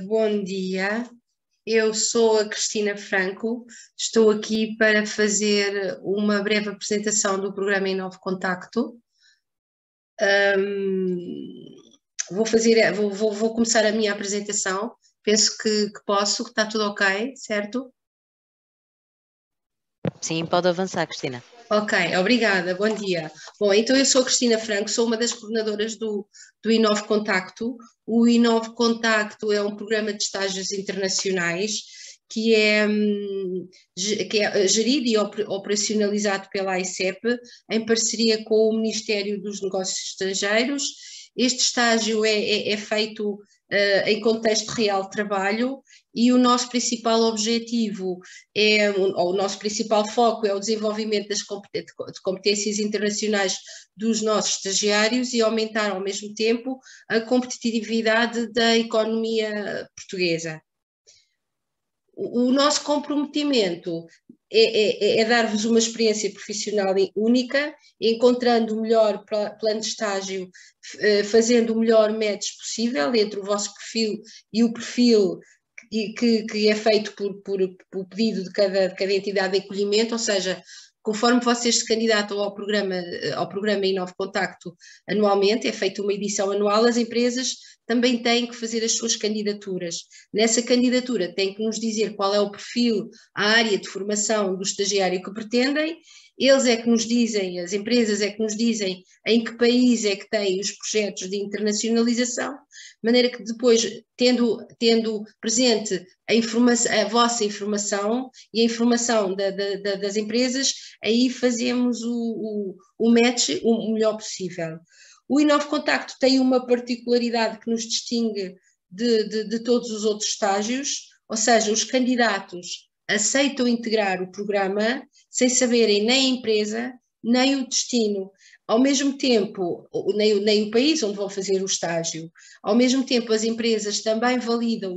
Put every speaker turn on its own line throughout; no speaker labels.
Bom dia, eu sou a Cristina Franco, estou aqui para fazer uma breve apresentação do programa Inovo Contacto. Vou começar a minha apresentação, penso que posso, que está tudo ok, certo?
Sim, pode avançar, Cristina.
Ok, obrigada, bom dia. Bom, então eu sou a Cristina Franco, sou uma das coordenadoras do Inovo Contacto. O Inovo Contacto é um programa de estágios internacionais que é gerido e operacionalizado pela AICEP em parceria com o Ministério dos Negócios Estrangeiros. Este estágio é feito em contexto real de trabalho e o nosso principal objetivo o nosso principal foco é o desenvolvimento das competências internacionais dos nossos estagiários e aumentar ao mesmo tempo a competitividade da economia portuguesa. O nosso comprometimento é dar-vos uma experiência profissional única, encontrando o melhor plano de estágio, fazendo o melhor match possível entre o vosso perfil e o perfil que é feito por pedido de cada entidade de acolhimento, ou seja, conforme vocês se candidatam ao programa Inovo Contacto anualmente, é feita uma edição anual, as empresas também têm que fazer as suas candidaturas. Nessa candidatura têm que nos dizer qual é o perfil, a área de formação do estagiário que pretendem, eles é que nos dizem, as empresas é que nos dizem em que país é que têm os projetos de internacionalização, de maneira que depois, tendo presente a vossa informação e a informação das empresas, aí fazemos o match o melhor possível. O Inovo Contacto tem uma particularidade que nos distingue de todos os outros estágios, ou seja, os candidatos aceitam integrar o programa sem saberem nem a empresa, nem o destino. Ao mesmo tempo, nem o país onde vão fazer o estágio. Ao mesmo tempo, as empresas também validam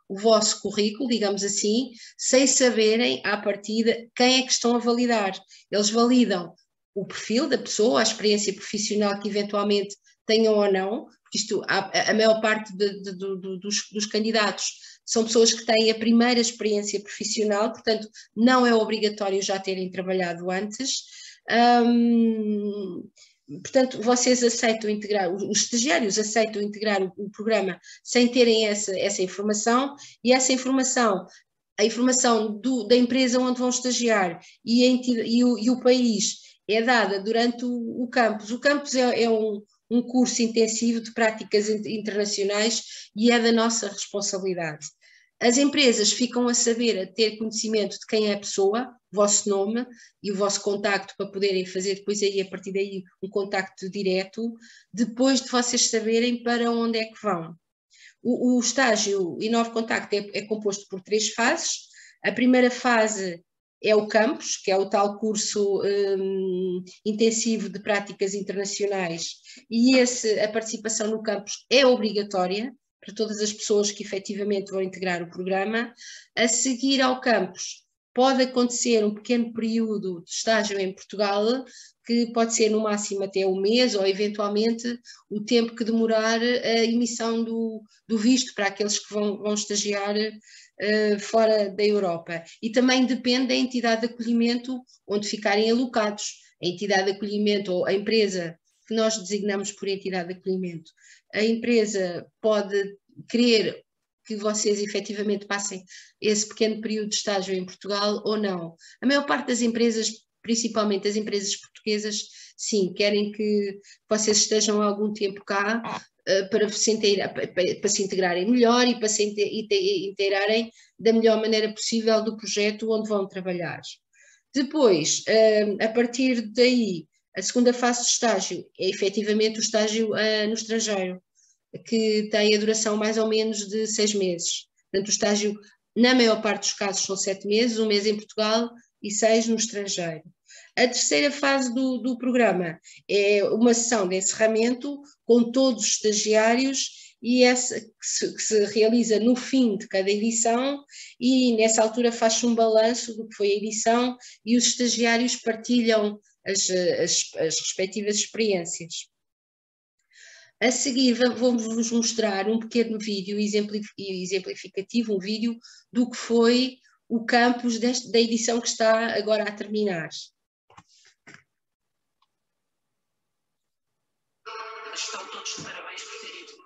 o vosso currículo, digamos assim, sem saberem à partida quem é que estão a validar. Eles validam o perfil da pessoa, a experiência profissional que eventualmente tenham ou não, porque isto, a maior parte dos candidatos são pessoas que têm a primeira experiência profissional, portanto não é obrigatório já terem trabalhado antes. Portanto, vocês aceitam integrar, os estagiários aceitam integrar o programa sem terem essa informação, e essa informação, a informação da empresa onde vão estagiar e o país é dada durante o campus. O campus é um curso intensivo de práticas internacionais e é da nossa responsabilidade. As empresas ficam a saber, a ter conhecimento de quem é a pessoa, o vosso nome e o vosso contacto para poderem fazer depois aí, a partir daí, um contacto direto, depois de vocês saberem para onde é que vão. O estágio Inovo Contacto é composto por 3 fases. A primeira fase é o campus, que é o tal curso intensivo de práticas internacionais, e a participação no campus é obrigatória para todas as pessoas que efetivamente vão integrar o programa. A seguir ao campus pode acontecer um pequeno período de estágio em Portugal, que pode ser no máximo até um mês, ou eventualmente o tempo que demorar a emissão do visto para aqueles que vão estagiar fora da Europa. E também depende da entidade de acolhimento onde ficarem alocados. A entidade de acolhimento ou a empresa que nós designamos por entidade de acolhimento, a empresa pode querer que vocês efetivamente passem esse pequeno período de estágio em Portugal ou não. A maior parte das empresas, principalmente as empresas portuguesas, sim, querem que vocês estejam algum tempo cá para se integrarem melhor e para se integrarem da melhor maneira possível do projeto onde vão trabalhar. Depois, a partir daí, a segunda fase de estágio é efetivamente o estágio no estrangeiro, que tem a duração mais ou menos de 6 meses. Portanto, o estágio, na maior parte dos casos, são 7 meses, 1 mês em Portugal e 6 no estrangeiro. A terceira fase do programa é uma sessão de encerramento com todos os estagiários e essa que se realiza no fim de cada edição, e nessa altura faz-se um balanço do que foi a edição e os estagiários partilham as respectivas experiências. A seguir vou-vos mostrar um pequeno vídeo exemplificativo, um vídeo do que foi o campus da edição que está agora a terminar. Estão todos de parabéns por terem ido.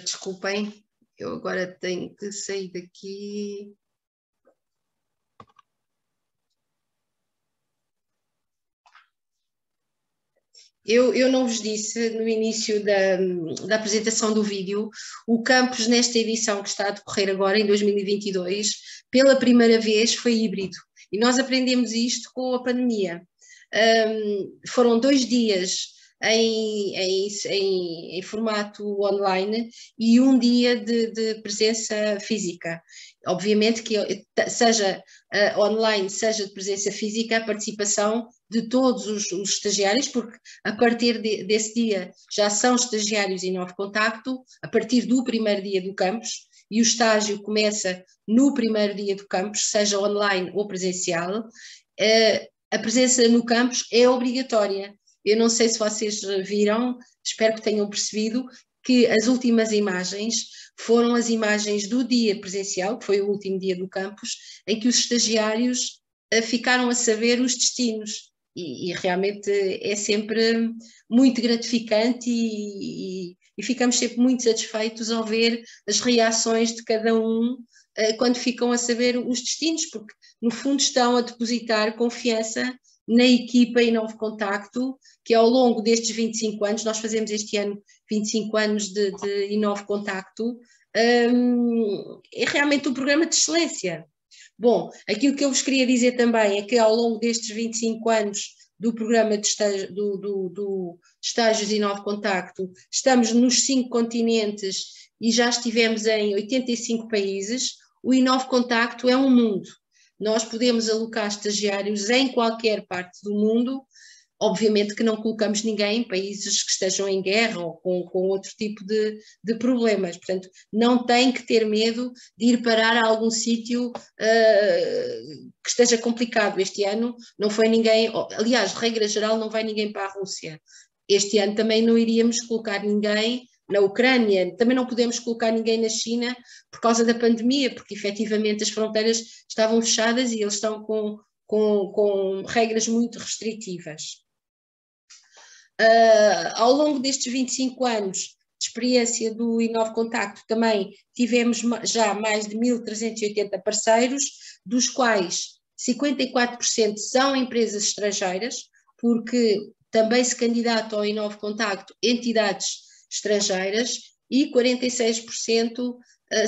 Desculpem, eu agora tenho que sair daqui. Eu não vos disse no início da apresentação do vídeo, o campus nesta edição que está a decorrer agora, em 2022, pela primeira vez foi híbrido. E nós aprendemos isto com a pandemia. Foram 2 dias em formato online e 1 dia de presença física. Obviamente que seja online, seja de presença física, a participação de todos os estagiários, porque a partir desse dia já são estagiários em novo contacto, a partir do primeiro dia do campus, e o estágio começa no primeiro dia do campus, seja online ou presencial, a presença no campus é obrigatória. Eu não sei se vocês viram, espero que tenham percebido, que as últimas imagens foram as imagens do dia presencial, que foi o último dia do campus, em que os estagiários ficaram a saber os destinos. E realmente é sempre muito gratificante e ficamos sempre muito satisfeitos ao ver as reações de cada um quando ficam a saber os destinos, porque no fundo estão a depositar confiança na equipa Inovo Contacto, que ao longo destes 25 anos, nós fazemos este ano 25 anos de Inovo Contacto, é realmente um programa de excelência. Bom, aquilo que eu vos queria dizer também é que ao longo destes 25 anos do programa de estágios Inovo Contacto, estamos nos 5 continentes e já estivemos em 85 países. O Inovo Contacto é um mundo. Nós podemos alocar estagiários em qualquer parte do mundo, obviamente que não colocamos ninguém em países que estejam em guerra ou com outro tipo de problemas, portanto não tem que ter medo de ir parar a algum sítio que esteja complicado. Este ano não foi ninguém, aliás, de regra geral não vai ninguém para a Rússia. Este ano também não iríamos colocar ninguém na Ucrânia, também não podemos colocar ninguém na China por causa da pandemia, porque efetivamente as fronteiras estavam fechadas e eles estão com regras muito restritivas. Ao longo destes 25 anos de experiência do Inovo Contacto também tivemos já mais de 1.380 parceiros, dos quais 54% são empresas estrangeiras, porque também se candidatam ao Inovo Contacto entidades estrangeiras, e 46%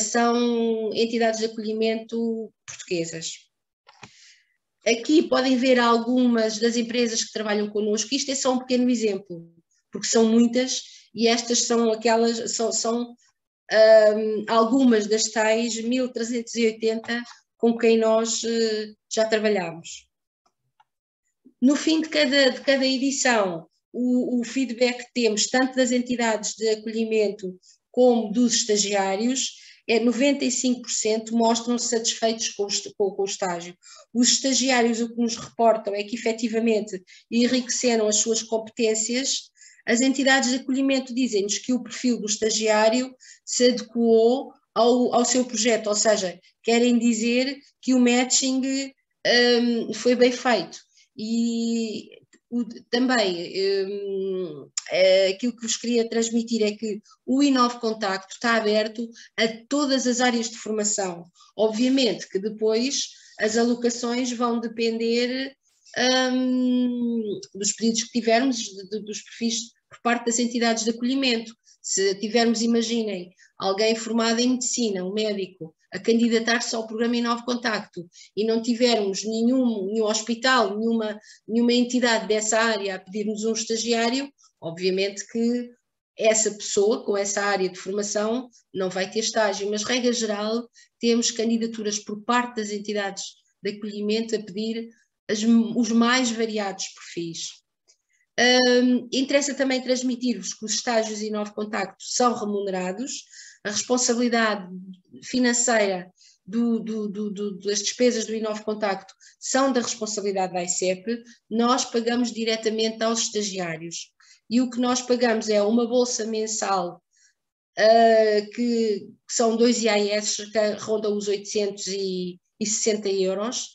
são entidades de acolhimento portuguesas. Aqui podem ver algumas das empresas que trabalham connosco. Isto é só um pequeno exemplo, porque são muitas, e estas são aquelas, são algumas das tais 1.380 com quem nós já trabalhamos. No fim de cada edição, o feedback que temos, tanto das entidades de acolhimento como dos estagiários, 95% mostram-se satisfeitos com o estágio. Os estagiários o que nos reportam é que efetivamente enriqueceram as suas competências. As entidades de acolhimento dizem-nos que o perfil do estagiário se adequou ao seu projeto, ou seja, querem dizer que o matching foi bem feito. E também aquilo que vos queria transmitir é que o Inovo Contacto está aberto a todas as áreas de formação. Obviamente que depois as alocações vão depender dos pedidos que tivermos, dos perfis por parte das entidades de acolhimento. Se tivermos, imaginem, alguém formado em medicina, um médico, a candidatar-se ao programa Inovo Contacto e não tivermos nenhum hospital, nenhuma entidade dessa área a pedir-nos um estagiário, obviamente que essa pessoa com essa área de formação não vai ter estágio, mas regra geral temos candidaturas por parte das entidades de acolhimento a pedir os mais variados perfis. Interessa também transmitir-vos que os estágios Inovo Contacto são remunerados. A responsabilidade financeira das despesas do Inovo Contacto são da responsabilidade da AICEP. Nós pagamos diretamente aos estagiários e o que nós pagamos é uma bolsa mensal que são 2 IAS que rondam os 860 euros.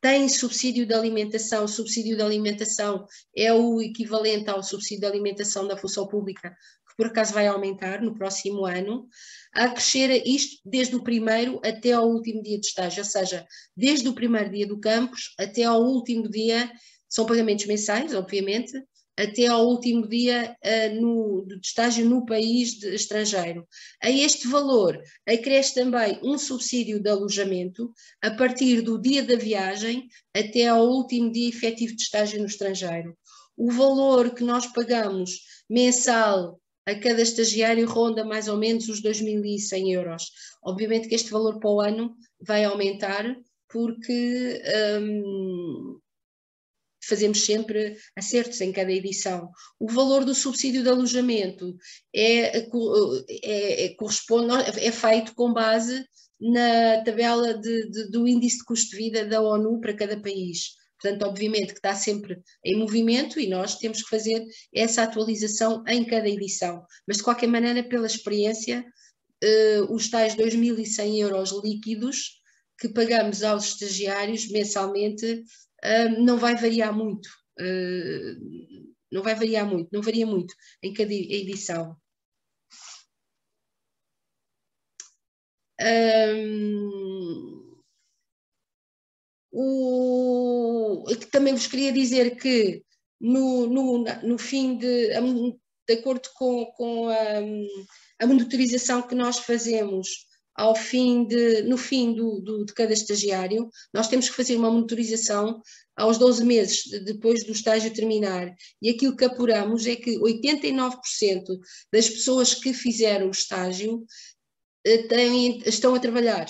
Tem subsídio de alimentação. O subsídio de alimentação é o equivalente ao subsídio de alimentação da função pública, que por acaso vai aumentar no próximo ano, a crescer isto desde o primeiro até ao último dia de estágio, ou seja, desde o primeiro dia do campus até ao último dia, são pagamentos mensais, obviamente, até ao último dia de estágio no país estrangeiro. A este valor acresce também um subsídio de alojamento a partir do dia da viagem até ao último dia efetivo de estágio no estrangeiro. O valor que nós pagamos mensal a cada estagiário ronda mais ou menos os 2.100 euros. Obviamente que este valor para o ano vai aumentar porque fazemos sempre acertos em cada edição. O valor do subsídio de alojamento corresponde, é feito com base na tabela do índice de custo de vida da ONU para cada país. Portanto, obviamente que está sempre em movimento e nós temos que fazer essa atualização em cada edição. Mas, de qualquer maneira, pela experiência, os tais 2.100 euros líquidos que pagamos aos estagiários mensalmente não vai variar muito. Não varia muito em cada edição. Também vos queria dizer que no fim de acordo com a monitorização que nós fazemos no fim de cada estagiário, nós temos que fazer uma monitorização aos 12 meses depois do estágio terminar, e aquilo que apuramos é que 89% das pessoas que fizeram o estágio estão a trabalhar.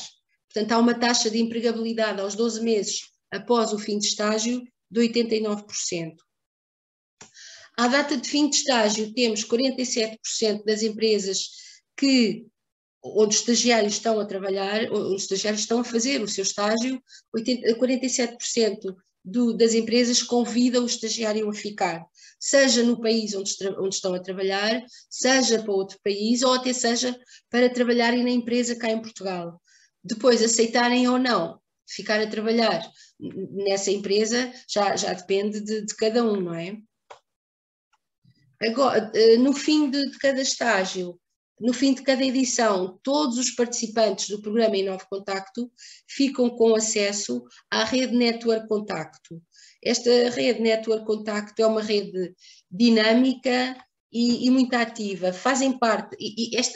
Portanto, há uma taxa de empregabilidade aos 12 meses após o fim de estágio de 89%. À data de fim de estágio, temos 47% das empresas onde os estagiários estão a trabalhar, os estagiários estão a fazer o seu estágio, 47% das empresas convidam o estagiário a ficar, seja no país onde estão a trabalhar, seja para outro país, ou até seja para trabalharem na empresa cá em Portugal. Depois, aceitarem ou não ficar a trabalhar nessa empresa já depende de cada um, não é? Agora, no fim de cada estágio, no fim de cada edição, todos os participantes do programa Inove Contacto ficam com acesso à rede Network Contacto. Esta rede Network Contacto é uma rede dinâmica e muito ativa. Fazem parte,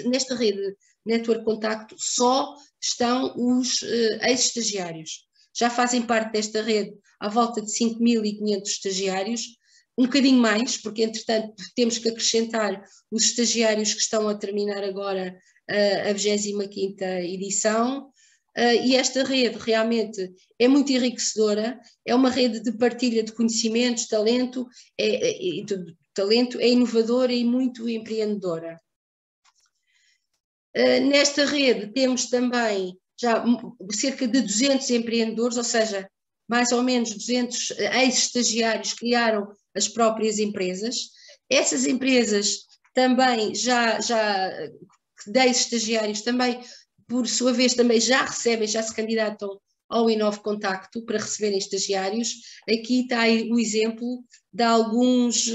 nesta rede Network Contacto só estão os ex-estagiários. Já fazem parte desta rede à volta de 5.500 estagiários, um bocadinho mais, porque entretanto temos que acrescentar os estagiários que estão a terminar agora a 25ª edição, e esta rede realmente é muito enriquecedora, é uma rede de partilha de conhecimentos, talento é inovadora e muito empreendedora. Nesta rede temos também já cerca de 200 empreendedores, ou seja, mais ou menos 200 ex-estagiários criaram as próprias empresas. Essas empresas também já de ex-estagiários também, por sua vez, também já se candidatam ao Inove Contacto para receberem estagiários. Aqui está o exemplo de alguns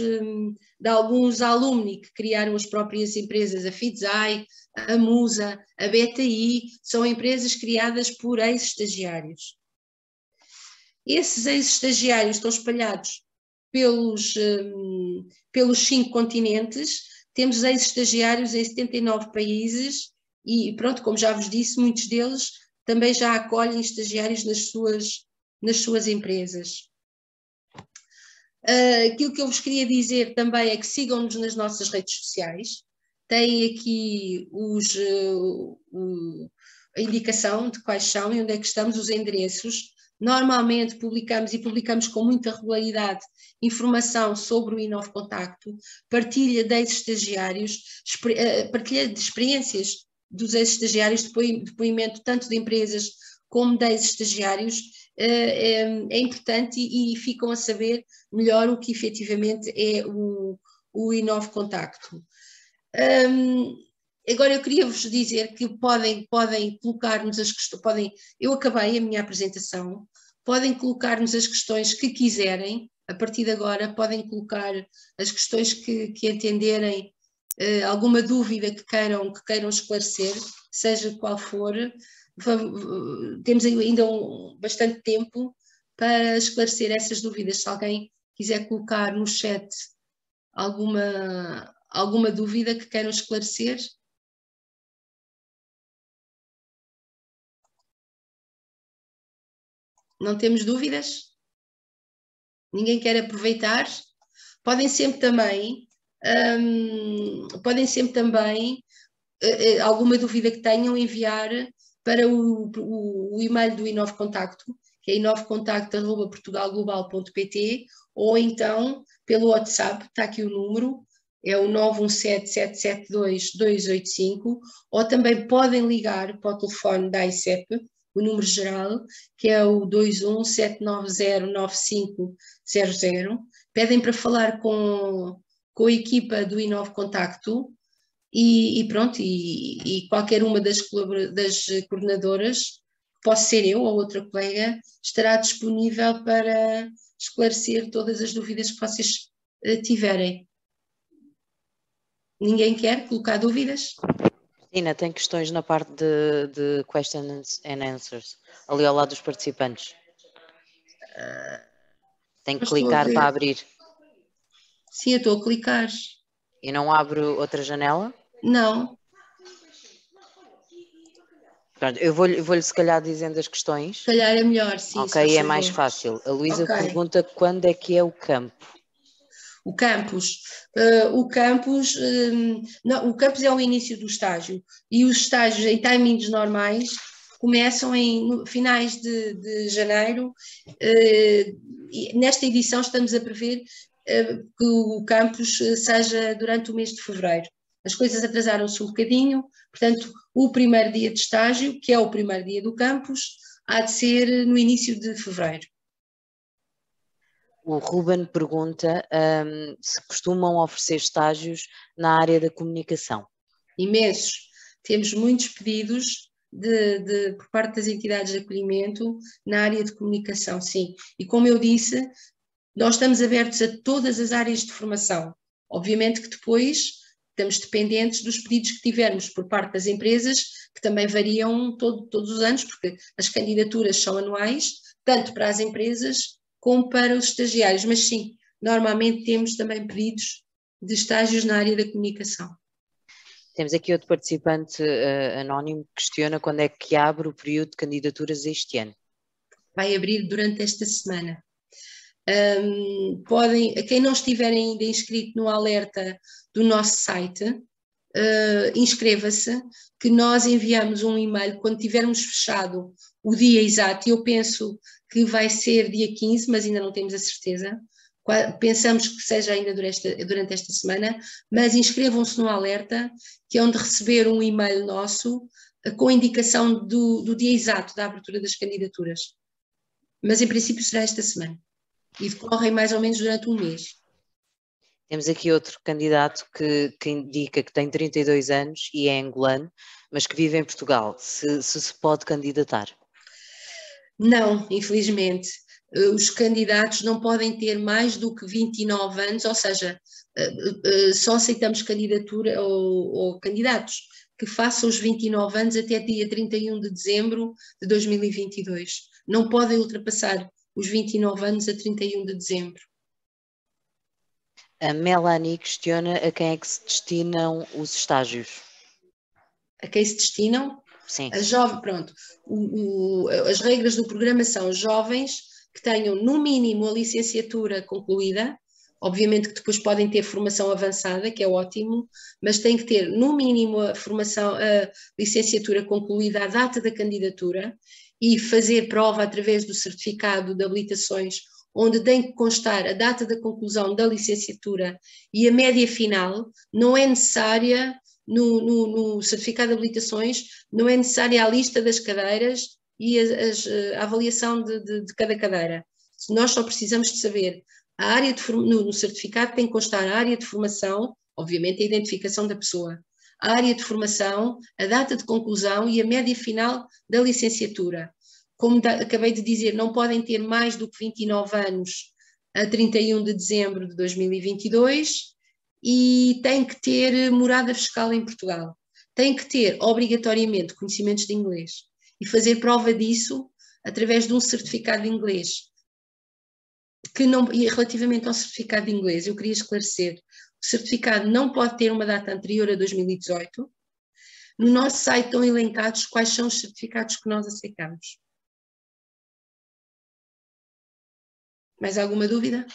alumni que criaram as próprias empresas, a Fidzai, a Musa, a BTI, são empresas criadas por ex-estagiários. Esses ex-estagiários estão espalhados pelos 5 continentes, temos ex-estagiários em 79 países e pronto, como já vos disse, muitos deles também já acolhem estagiários nas suas empresas. Aquilo que eu vos queria dizer também é que sigam-nos nas nossas redes sociais, têm aqui a indicação de quais são e onde é que estamos, os endereços. Normalmente publicamos com muita regularidade informação sobre o Inove Contacto, partilha de ex-estagiários, partilha de experiências dos ex-estagiários, depoimento tanto de empresas como de ex-estagiários, é importante e ficam a saber melhor o que efetivamente é o Inove Contacto. Agora eu queria vos dizer que podem colocar-nos as questões, eu acabei a minha apresentação, podem colocar-nos as questões que quiserem, a partir de agora podem colocar as questões que entenderem, alguma dúvida que queiram esclarecer, seja qual for. Temos ainda bastante tempo para esclarecer essas dúvidas. Se alguém quiser colocar no chat alguma dúvida que queiram esclarecer. Não temos dúvidas? Ninguém quer aproveitar? Podem sempre também, alguma dúvida que tenham, enviar para o e-mail do Inove Contacto, que é inovecontacto@portugalglobal.pt, ou então pelo WhatsApp, está aqui o número, é o 917-772-285, ou também podem ligar para o telefone da ICEP, o número geral, que é o 217909500, pedem para falar com a equipa do Inove Contacto e pronto, e qualquer uma das coordenadoras, posso ser eu ou outra colega, estará disponível para esclarecer todas as dúvidas que vocês tiverem. Ninguém quer colocar dúvidas?
Cristina, tem questões na parte de questions and answers, ali ao lado dos participantes. Tem que clicar para abrir.
Sim, eu estou a clicar.
E não abre outra janela?
Não.
Pronto, eu vou-lhe se calhar dizendo as questões.
Se calhar é melhor, sim.
Ok, é mais fácil. A Luísa pergunta quando é que é o campo.
O campus é o início do estágio, e os estágios em timings normais começam em finais de janeiro. Nesta edição estamos a prever que o campus seja durante o mês de fevereiro. As coisas atrasaram-se um bocadinho, portanto, o primeiro dia de estágio, que é o primeiro dia do campus, há de ser no início de fevereiro.
O Ruben pergunta se costumam oferecer estágios na área da comunicação.
Imensos. Temos muitos pedidos por parte das entidades de acolhimento na área de comunicação, sim. E como eu disse, nós estamos abertos a todas as áreas de formação. Obviamente que depois estamos dependentes dos pedidos que tivermos por parte das empresas, que também variam todos os anos, porque as candidaturas são anuais, tanto para as empresas como para os estagiários. Mas sim, normalmente temos também pedidos de estágios na área da comunicação.
Temos aqui outro participante anónimo que questiona quando é que abre o período de candidaturas este ano.
Vai abrir durante esta semana. Quem não estiver ainda inscrito no alerta do nosso site, inscreva-se, que nós enviamos um e-mail quando tivermos fechado o dia exato, e eu penso que vai ser dia 15, mas ainda não temos a certeza. Pensamos que seja ainda durante esta semana, mas inscrevam-se no alerta, que é onde receber um e-mail nosso com indicação do dia exato da abertura das candidaturas. Mas em princípio será esta semana e decorrem mais ou menos durante um mês.
Temos aqui outro candidato que indica que tem 32 anos e é angolano, mas que vive em Portugal. Se pode candidatar?
Não, infelizmente. Os candidatos não podem ter mais do que 29 anos, ou seja, só aceitamos candidatura ou candidatos que façam os 29 anos até dia 31 de dezembro de 2022. Não podem ultrapassar os 29 anos a 31 de dezembro.
A Melanie questiona a quem é que se destinam os estágios.
A quem se destinam?
Sim.
Pronto. As regras do programa são jovens que tenham no mínimo a licenciatura concluída, obviamente que depois podem ter formação avançada, que é ótimo, mas têm que ter no mínimo a licenciatura concluída à data da candidatura e fazer prova através do certificado de habilitações, onde tem que constar a data da conclusão da licenciatura e a média final. Não é necessária, no certificado de habilitações, não é necessária a lista das cadeiras e a avaliação de cada cadeira. Nós só precisamos de saber a área no certificado tem que constar a área de formação, obviamente a identificação da pessoa, a área de formação, a data de conclusão e a média final da licenciatura. Como acabei de dizer, não podem ter mais do que 29 anos a 31 de dezembro de 2022 e têm que ter morada fiscal em Portugal. Têm que ter, obrigatoriamente, conhecimentos de inglês e fazer prova disso através de um certificado de inglês. E relativamente ao certificado de inglês, eu queria esclarecer, o certificado não pode ter uma data anterior a 2018. No nosso site estão elencados quais são os certificados que nós aceitamos. Mais alguma dúvida?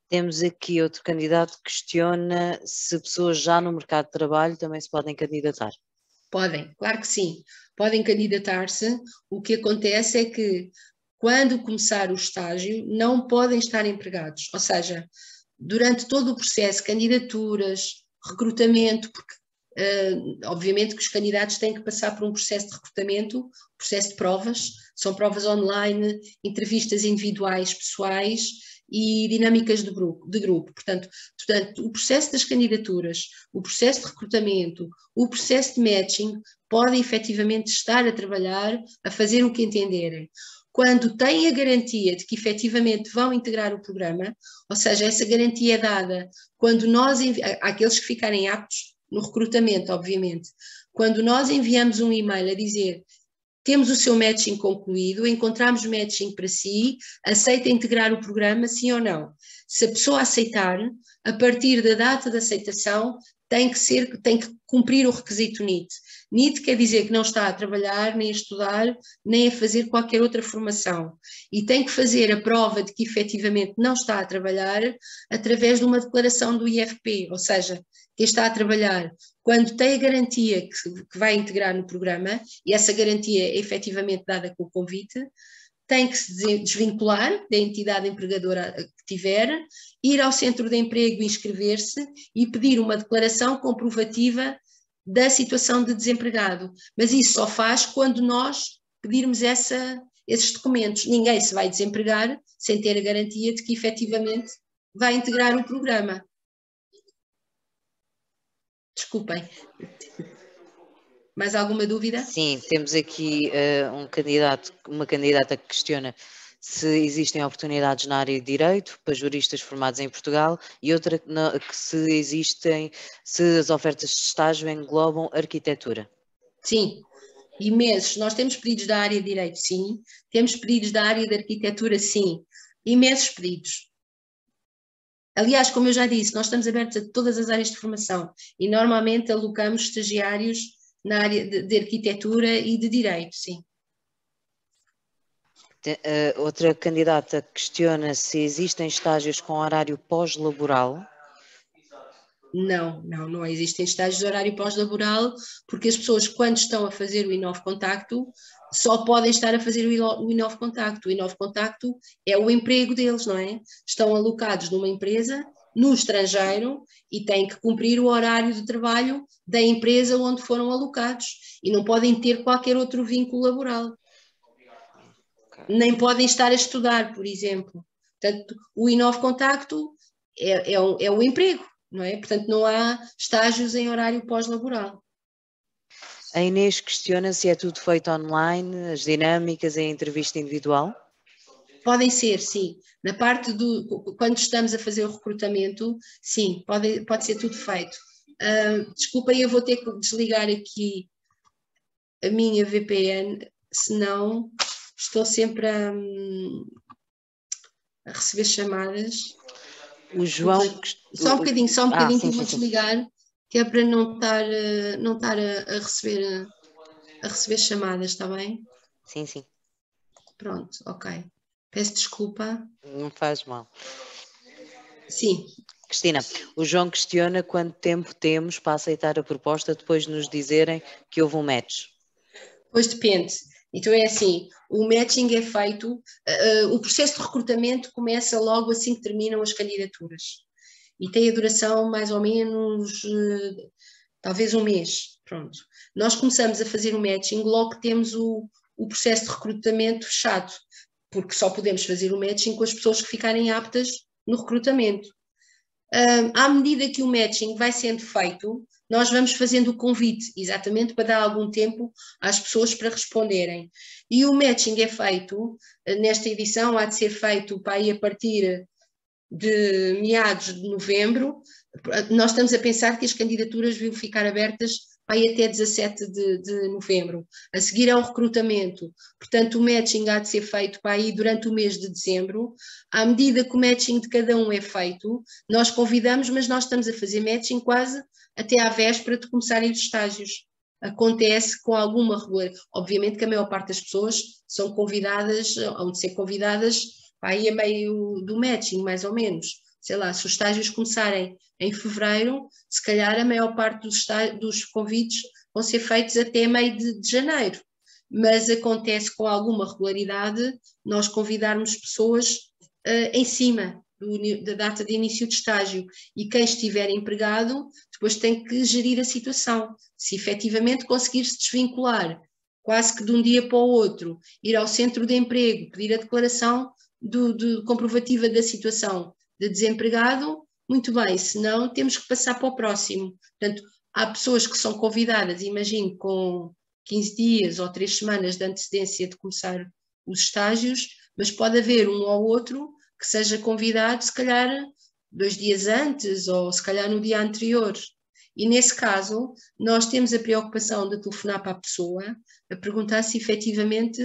Temos aqui outro candidato que questiona se pessoas já no mercado de trabalho também se podem candidatar.
Podem, claro que sim. Podem candidatar-se. O que acontece é que quando começar o estágio, não podem estar empregados. Ou seja, durante todo o processo, candidaturas, recrutamento, porque obviamente que os candidatos têm que passar por um processo de recrutamento, processo de provas, são provas online, entrevistas individuais, pessoais e dinâmicas de grupo. Portanto, o processo das candidaturas, o processo de recrutamento, o processo de matching, podem efetivamente estar a trabalhar, a fazer o que entenderem. Quando têm a garantia de que efetivamente vão integrar o programa, ou seja, essa garantia é dada quando nós, àqueles que ficarem aptos no recrutamento, obviamente, quando nós enviamos um e-mail a dizer temos o seu matching concluído, encontramos matching para si, aceita integrar o programa, sim ou não. Se a pessoa aceitar, a partir da data de aceitação, tem que cumprir o requisito NEET. NEET quer dizer que não está a trabalhar, nem a estudar, nem a fazer qualquer outra formação. E tem que fazer a prova de que efetivamente não está a trabalhar através de uma declaração do IRP, ou seja, quem está a trabalhar, quando tem a garantia que vai integrar no programa, e essa garantia é efetivamente dada com o convite, tem que se desvincular da entidade empregadora que tiver, ir ao centro de emprego, inscrever-se e pedir uma declaração comprovativa da situação de desempregado. Mas isso só faz quando nós pedirmos esses documentos. Ninguém se vai desempregar sem ter a garantia de que efetivamente vai integrar o programa. Desculpem. Mais alguma dúvida?
Sim, temos aqui uma candidata que questiona se existem oportunidades na área de Direito para juristas formados em Portugal e outra que se as ofertas de estágio englobam arquitetura.
Sim, imensos. Nós temos pedidos da área de Direito, sim. Temos pedidos da área de Arquitetura, sim. Imensos pedidos. Aliás, como eu já disse, nós estamos abertos a todas as áreas de formação e normalmente alocamos estagiários na área de arquitetura e de direito, sim.
Outra candidata questiona se existem estágios com horário pós-laboral.
Não existem estágios de horário pós-laboral, porque as pessoas, quando estão a fazer o Inove Contacto, só podem estar a fazer o Inove Contacto. O Inove Contacto é o emprego deles, não é? Estão alocados numa empresa, no estrangeiro, e têm que cumprir o horário de trabalho da empresa onde foram alocados, e não podem ter qualquer outro vínculo laboral. Nem podem estar a estudar, por exemplo. Portanto, o Inove Contacto é o emprego. Não é? Portanto, não há estágios em horário pós-laboral.
A Inês questiona se é tudo feito online, as dinâmicas, a entrevista individual?
Podem ser, sim. Na parte quando estamos a fazer o recrutamento, sim, pode ser tudo feito. Desculpem, eu vou ter que desligar aqui a minha VPN, senão estou sempre a receber chamadas.
O João...
Só um bocadinho que eu vou desligar, que é para não estar a receber chamadas, está bem?
Sim, sim.
Pronto, ok. Peço desculpa.
Não faz mal.
Sim.
Cristina, o João questiona quanto tempo temos para aceitar a proposta depois de nos dizerem que houve um match.
Pois depende. Então é assim, o matching é feito, o processo de recrutamento começa logo assim que terminam as candidaturas e tem a duração mais ou menos, talvez um mês, pronto. Nós começamos a fazer o matching logo que temos o processo de recrutamento fechado, porque só podemos fazer o matching com as pessoas que ficarem aptas no recrutamento. À medida que o matching vai sendo feito, nós vamos fazendo o convite, exatamente para dar algum tempo às pessoas para responderem. E o matching é feito, nesta edição há de ser feito para aí a partir de meados de novembro. Nós estamos a pensar que as candidaturas vão ficar abertas para aí até 17 de novembro. A seguir é o recrutamento. Portanto, o matching há de ser feito para aí durante o mês de dezembro. À medida que o matching de cada um é feito, nós convidamos, mas nós estamos a fazer matching quase até à véspera de começarem os estágios. Acontece com alguma regularidade. Obviamente que a maior parte das pessoas são convidadas, hão de ser convidadas para aí a meio do matching, mais ou menos. Sei lá, se os estágios começarem em fevereiro, se calhar a maior parte dos convites vão ser feitos até meio de janeiro. mas acontece com alguma regularidade nós convidarmos pessoas em cima da data de início de estágio, e quem estiver empregado depois tem que gerir a situação. Se efetivamente conseguir se desvincular quase que de um dia para o outro, ir ao centro de emprego, pedir a declaração comprovativa da situação de desempregado, muito bem, senão temos que passar para o próximo. Portanto, há pessoas que são convidadas, imagino, com 15 dias ou 3 semanas de antecedência de começar os estágios, mas pode haver um ou outro que seja convidado, se calhar 2 dias antes ou se calhar no dia anterior. E nesse caso, nós temos a preocupação de telefonar para a pessoa, a perguntar se efetivamente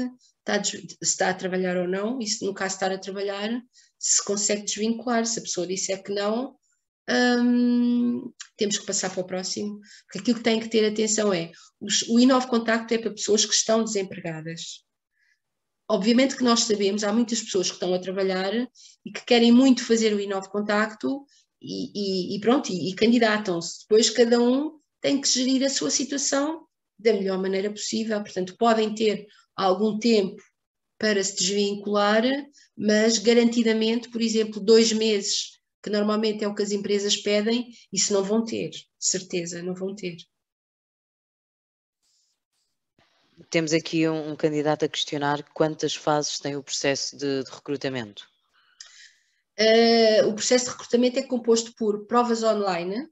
está a trabalhar ou não, e se no caso de estar a trabalhar, se consegue desvincular. Se a pessoa disser que não, temos que passar para o próximo, porque aquilo que tem que ter atenção é, o Inove Contacto é para pessoas que estão desempregadas. Obviamente que nós sabemos, há muitas pessoas que estão a trabalhar e que querem muito fazer o Inove Contacto e pronto, e candidatam-se. Depois cada um tem que gerir a sua situação da melhor maneira possível, portanto podem ter algum tempo para se desvincular, mas garantidamente, por exemplo, 2 meses, que normalmente é o que as empresas pedem, isso não vão ter, certeza, não vão ter.
Temos aqui um candidato a questionar quantas fases tem o processo de recrutamento.
O processo de recrutamento é composto por provas online,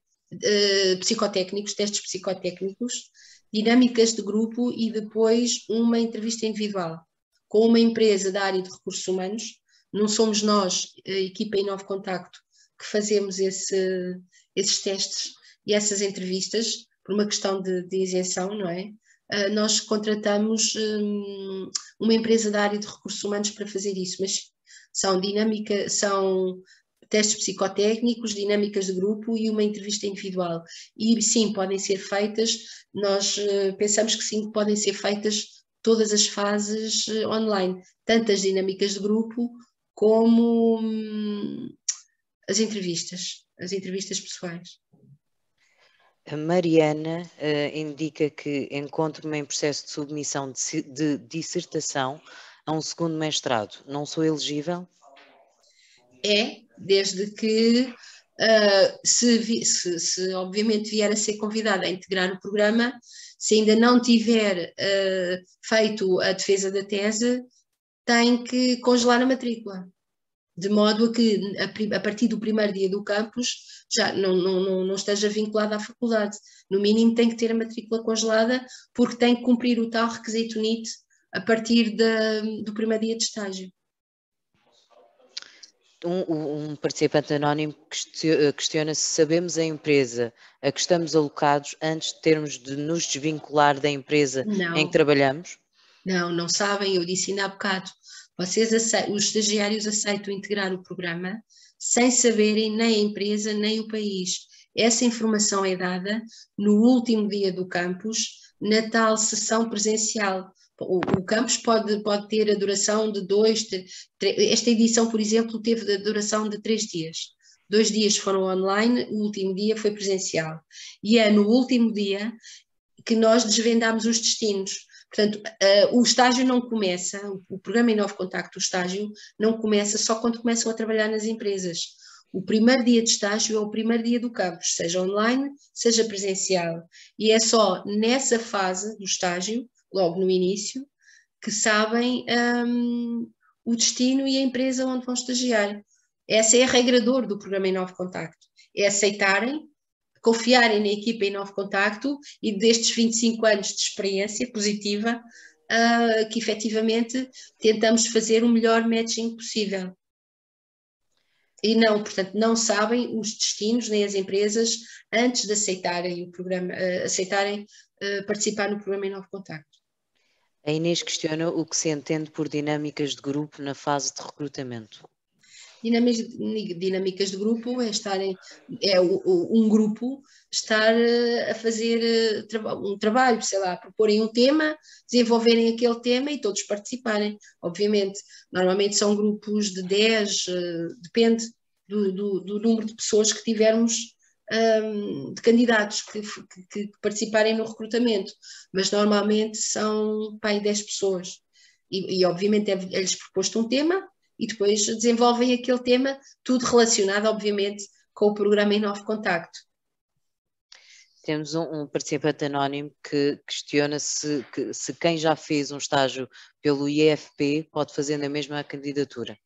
psicotécnicos, testes psicotécnicos, dinâmicas de grupo e depois uma entrevista individual com uma empresa da área de recursos humanos. Não somos nós, a equipa Inove Contacto, que fazemos esses testes e essas entrevistas por uma questão de isenção, não é? Nós contratamos uma empresa da área de recursos humanos para fazer isso, mas são testes psicotécnicos, dinâmicas de grupo e uma entrevista individual. E sim, podem ser feitas, nós pensamos que sim, podem ser feitas todas as fases online, tanto as dinâmicas de grupo como as entrevistas pessoais.
A Mariana indica que encontro-me em processo de submissão de dissertação a um segundo mestrado. Não sou elegível?
É, desde que se obviamente vier a ser convidada a integrar o programa, se ainda não tiver feito a defesa da tese, tem que congelar a matrícula, de modo a que a partir do primeiro dia do campus já não esteja vinculada à faculdade. No mínimo tem que ter a matrícula congelada, porque tem que cumprir o tal requisito NIT a partir do primeiro dia de estágio.
Um participante anónimo questiona se sabemos a empresa a que estamos alocados antes de termos de nos desvincular da empresa em que trabalhamos?
Não sabem, eu disse ainda há bocado. Os estagiários aceitam integrar o programa sem saberem nem a empresa nem o país. Essa informação é dada no último dia do campus, na tal sessão presencial. O campus pode ter a duração de 2, 3, esta edição, por exemplo, teve a duração de 3 dias. 2 dias foram online, o último dia foi presencial. E é no último dia que nós desvendamos os destinos. Portanto, o estágio não começa, o programa Inove Contacto, o estágio, não começa só quando começam a trabalhar nas empresas. O primeiro dia de estágio é o primeiro dia do campus, seja online, seja presencial. E é só nessa fase do estágio, logo no início, que sabem o destino e a empresa onde vão estagiar. Essa é a regra de ouro do programa Inove Contacto. É aceitarem, confiarem na equipa Inove Contacto e destes 25 anos de experiência positiva, que efetivamente tentamos fazer o melhor matching possível. E não, portanto, não sabem os destinos nem as empresas antes de aceitarem o programa, participar no programa Inove Contacto.
A Inês questiona o que se entende por dinâmicas de grupo na fase de recrutamento.
Dinâmicas de grupo um grupo estar a fazer um trabalho, sei lá, proporem um tema, desenvolverem aquele tema e todos participarem. Obviamente, normalmente são grupos de 10, depende do número de pessoas que tivermos de candidatos que participarem no recrutamento, mas normalmente são para aí 10 pessoas. E obviamente é-lhes proposto um tema e depois desenvolvem aquele tema, tudo relacionado, obviamente, com o programa Inove Contacto.
Temos um participante anónimo que questiona se quem já fez um estágio pelo IFP pode fazer na mesma candidatura.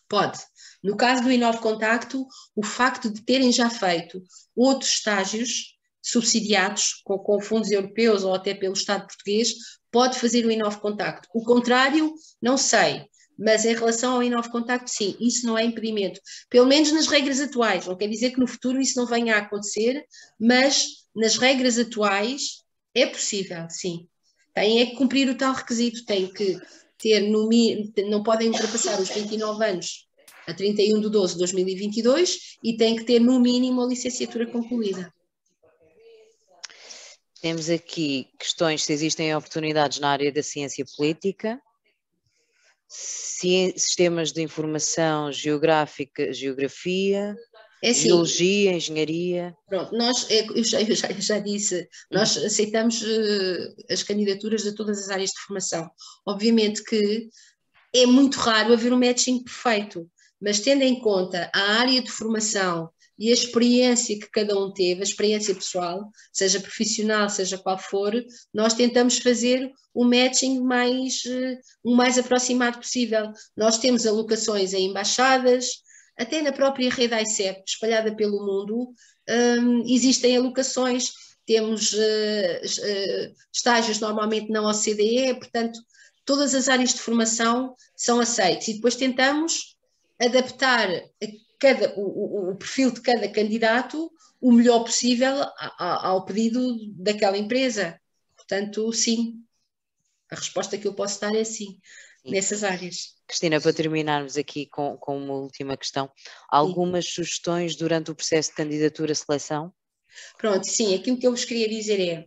Pode. No caso do Inove Contacto, o facto de terem já feito outros estágios subsidiados com fundos europeus ou até pelo Estado português, pode fazer o Inove Contacto. O contrário, não sei, mas em relação ao Inove Contacto, sim, isso não é impedimento. Pelo menos nas regras atuais, não quer dizer que no futuro isso não venha a acontecer, mas nas regras atuais é possível, sim. Tem é que cumprir o tal requisito, tem que ter não podem ultrapassar os 29 anos a 31/12/2022 e tem que ter no mínimo a licenciatura concluída.
Temos aqui questões se existem oportunidades na área da ciência política, sistemas de informação geográfica, geografia,
assim,
geologia, engenharia.
Pronto, eu já disse, nós aceitamos as candidaturas de todas as áreas de formação. Obviamente que é muito raro haver um matching perfeito, mas tendo em conta a área de formação e a experiência que cada um teve, a experiência pessoal, seja profissional, seja qual for, nós tentamos fazer o matching o mais aproximado possível. Nós temos alocações em embaixadas, até na própria rede ICEP, espalhada pelo mundo, existem alocações, temos estágios normalmente na OCDE, portanto, todas as áreas de formação são aceitas e depois tentamos adaptar o perfil de cada candidato o melhor possível ao pedido daquela empresa. Portanto, sim, a resposta que eu posso dar é sim, nessas áreas.
Cristina, para terminarmos aqui com uma última questão, algumas sugestões durante o processo de candidatura-seleção?
Pronto, sim, aquilo que eu vos queria dizer é,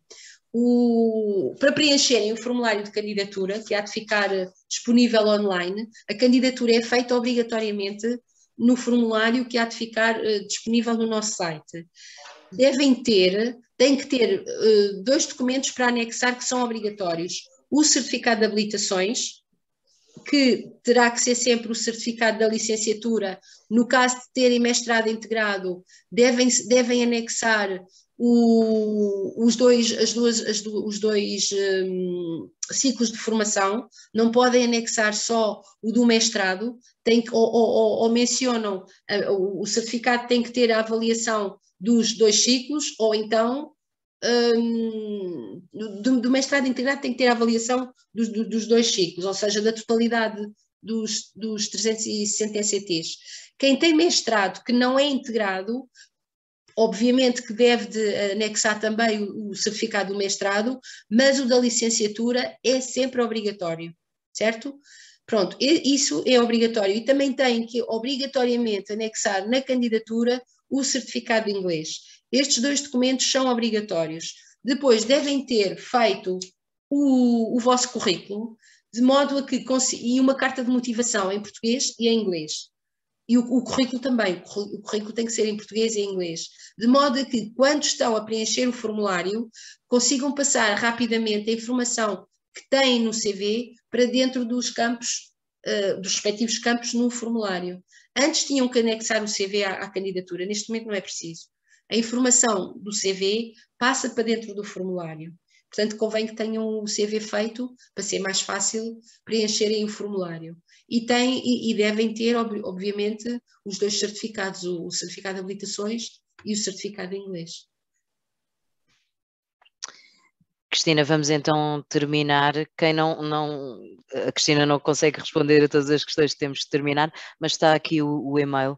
para preencherem o formulário de candidatura, que há de ficar disponível online, a candidatura é feita obrigatoriamente no formulário que há de ficar disponível no nosso site. Têm que ter 2 documentos para anexar que são obrigatórios. O certificado de habilitações, que terá que ser sempre o certificado da licenciatura. No caso de terem mestrado integrado, devem anexar os dois ciclos de formação, não podem anexar só o do mestrado, ou mencionam o certificado tem que ter a avaliação dos 2 ciclos, ou então do mestrado integrado tem que ter a avaliação dos 2 ciclos, ou seja, da totalidade dos 360 ECTs. Quem tem mestrado que não é integrado, obviamente que deve de anexar também o certificado do mestrado, mas o da licenciatura é sempre obrigatório, certo? Pronto, isso é obrigatório e também tem que obrigatoriamente anexar na candidatura o certificado de inglês. Estes 2 documentos são obrigatórios. Depois devem ter feito o vosso currículo, de modo a que e uma carta de motivação em português e em inglês. E o currículo também, o currículo tem que ser em português e em inglês, de modo a que quando estão a preencher o formulário consigam passar rapidamente a informação que têm no CV para dentro dos campos, dos respectivos campos no formulário. Antes tinham que anexar o CV à candidatura, neste momento não é preciso. A informação do CV passa para dentro do formulário. Portanto, convém que tenham o CV feito para ser mais fácil preencherem o formulário. E devem ter, obviamente, os 2 certificados, o certificado de habilitações e o certificado em inglês.
Cristina, vamos então terminar. A Cristina não consegue responder a todas as questões que temos de terminar, mas está aqui o e-mail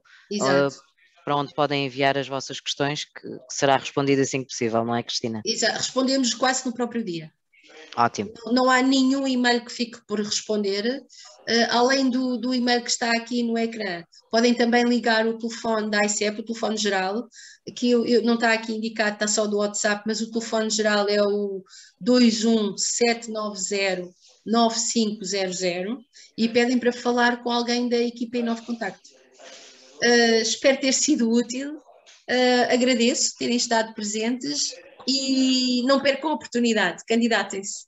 para onde podem enviar as vossas questões, que será respondido assim que possível, não é, Cristina?
Exato, respondemos quase no próprio dia.
Ótimo.
Não há nenhum e-mail que fique por responder, além do e-mail que está aqui no ecrã. Podem também ligar o telefone da ICEP, o telefone geral, que não está aqui indicado, está só do WhatsApp, mas o telefone geral é o 21790-9500 e pedem para falar com alguém da equipa Inove Contacto. Espero ter sido útil Agradeço terem estado presentes e não percam a oportunidade, candidatem-se.